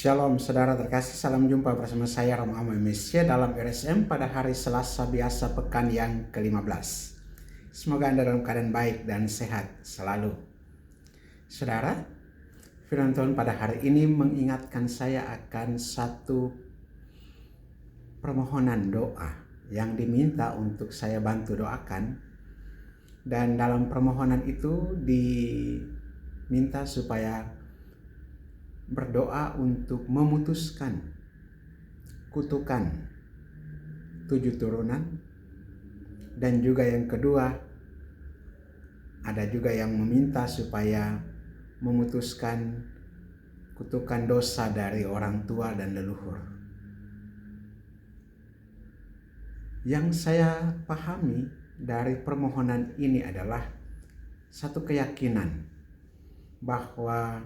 Shalom saudara terkasih, salam jumpa bersama saya Romo Mesia dalam RSM pada hari Selasa biasa pekan yang ke-15. Semoga Anda dalam keadaan baik dan sehat selalu. Saudara, firman Tuhan pada hari ini mengingatkan saya akan satu permohonan doa yang diminta untuk saya bantu doakan. Dan dalam permohonan itu diminta supaya berdoa untuk memutuskan kutukan 7 turunan, dan juga yang kedua ada juga yang meminta supaya memutuskan kutukan dosa dari orang tua dan leluhur. Yang saya pahami dari permohonan ini adalah satu keyakinan bahwa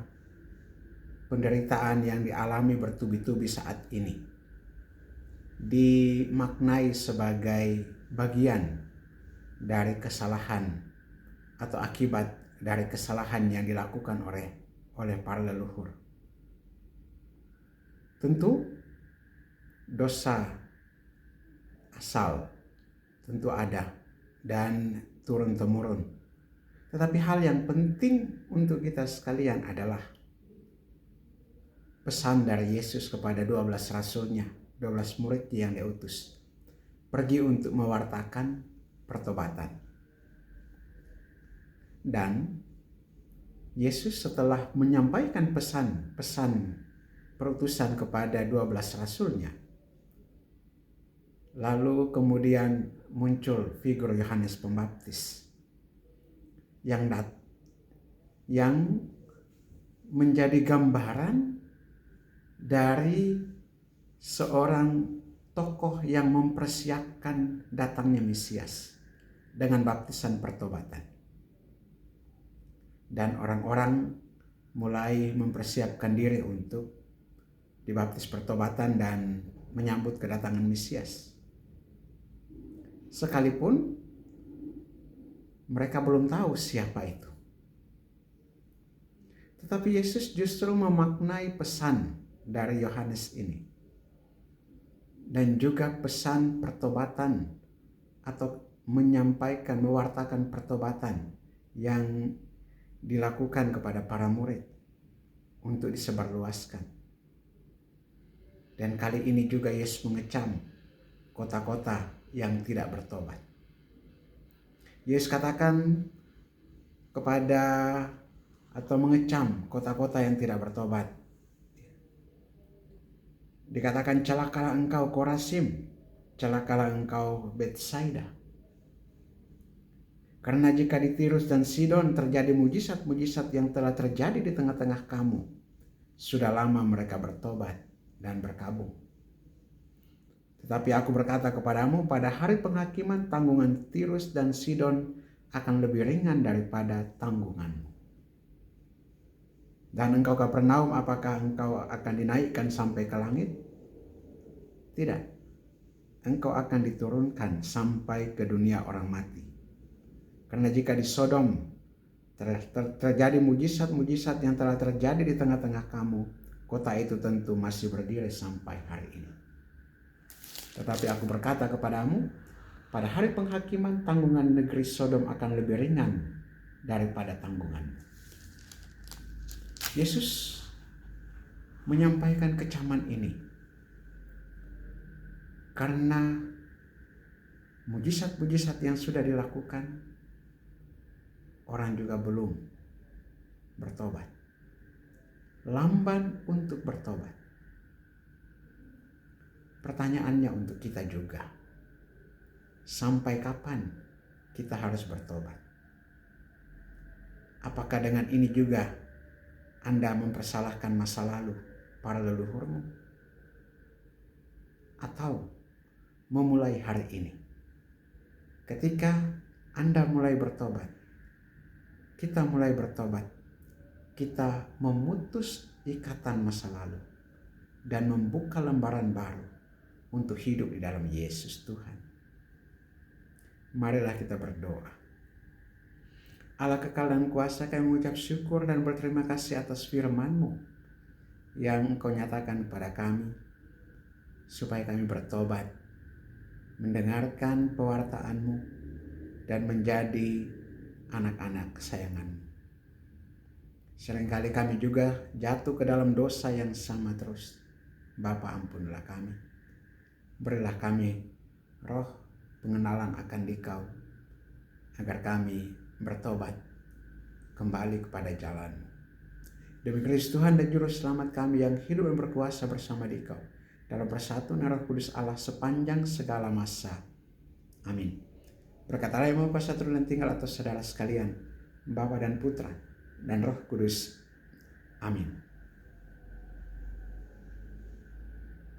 penderitaan yang dialami bertubi-tubi saat ini dimaknai sebagai bagian dari kesalahan atau akibat dari kesalahan yang dilakukan oleh para leluhur. Tentu dosa asal tentu ada dan turun-temurun. Tetapi hal yang penting untuk kita sekalian adalah pesan dari Yesus kepada 12 rasulnya, 12 murid yang diutus. Pergi untuk mewartakan pertobatan. Dan Yesus setelah menyampaikan pesan perutusan kepada 12 rasulnya, lalu kemudian muncul figur Yohanes Pembaptis yang menjadi gambaran dari seorang tokoh yang mempersiapkan datangnya Mesias dengan baptisan pertobatan. Dan orang-orang mulai mempersiapkan diri untuk dibaptis pertobatan dan menyambut kedatangan Mesias. Sekalipun mereka belum tahu siapa itu. Tetapi Yesus justru memaknai pesan dari Yohanes ini. Dan juga pesan pertobatan atau menyampaikan, mewartakan pertobatan yang dilakukan kepada para murid untuk disebarluaskan. Dan kali ini juga Yesus mengecam kota-kota yang tidak bertobat. Yesus katakan kepada atau mengecam kota-kota yang tidak bertobat. Dikatakan, celakalah engkau Korazim, celakalah engkau Betsaida. Karena jika di Tirus dan Sidon terjadi mujizat-mujizat yang telah terjadi di tengah-tengah kamu, sudah lama mereka bertobat dan berkabung. Tetapi aku berkata kepadamu, pada hari penghakiman tanggungan Tirus dan Sidon akan lebih ringan daripada tanggunganmu. Dan engkau Kapernaum, apakah engkau akan dinaikkan sampai ke langit? Tidak. Engkau akan diturunkan sampai ke dunia orang mati. Karena jika di Sodom terjadi mujizat-mujizat yang telah terjadi di tengah-tengah kamu, kota itu tentu masih berdiri sampai hari ini. Tetapi aku berkata kepadamu, pada hari penghakiman tanggungan negeri Sodom akan lebih ringan daripada tanggunganmu. Yesus menyampaikan kecaman ini karena mujizat-mujizat yang sudah dilakukan, orang juga belum bertobat. Lamban untuk bertobat. Pertanyaannya untuk kita juga, sampai kapan kita harus bertobat? Apakah dengan ini juga Anda mempersalahkan masa lalu para leluhurmu? Atau memulai hari ini, ketika Anda mulai bertobat, kita mulai bertobat, kita memutus ikatan masa lalu dan membuka lembaran baru untuk hidup di dalam Yesus Tuhan. Marilah kita berdoa. Allah kekal dan kuasa, kami mengucap syukur dan berterima kasih atas firman-Mu yang Engkau nyatakan kepada kami, supaya kami bertobat, mendengarkan pewartaan-Mu, dan menjadi anak-anak kesayangan-Mu. Seringkali kami juga jatuh ke dalam dosa yang sama terus. Bapa, ampunilah kami. Berilah kami roh pengenalan akan Dikau, agar kami bertobat kembali kepada jalan. Demi Kristus Tuhan dan Juru Selamat kami yang hidup dan berkuasa bersama Dikau, dalam persatuan Roh Kudus Allah sepanjang segala masa. Amin. Berkatalah yang Bapa satu dan tinggal atas saudara sekalian, Bapa dan Putra dan Roh Kudus. Amin.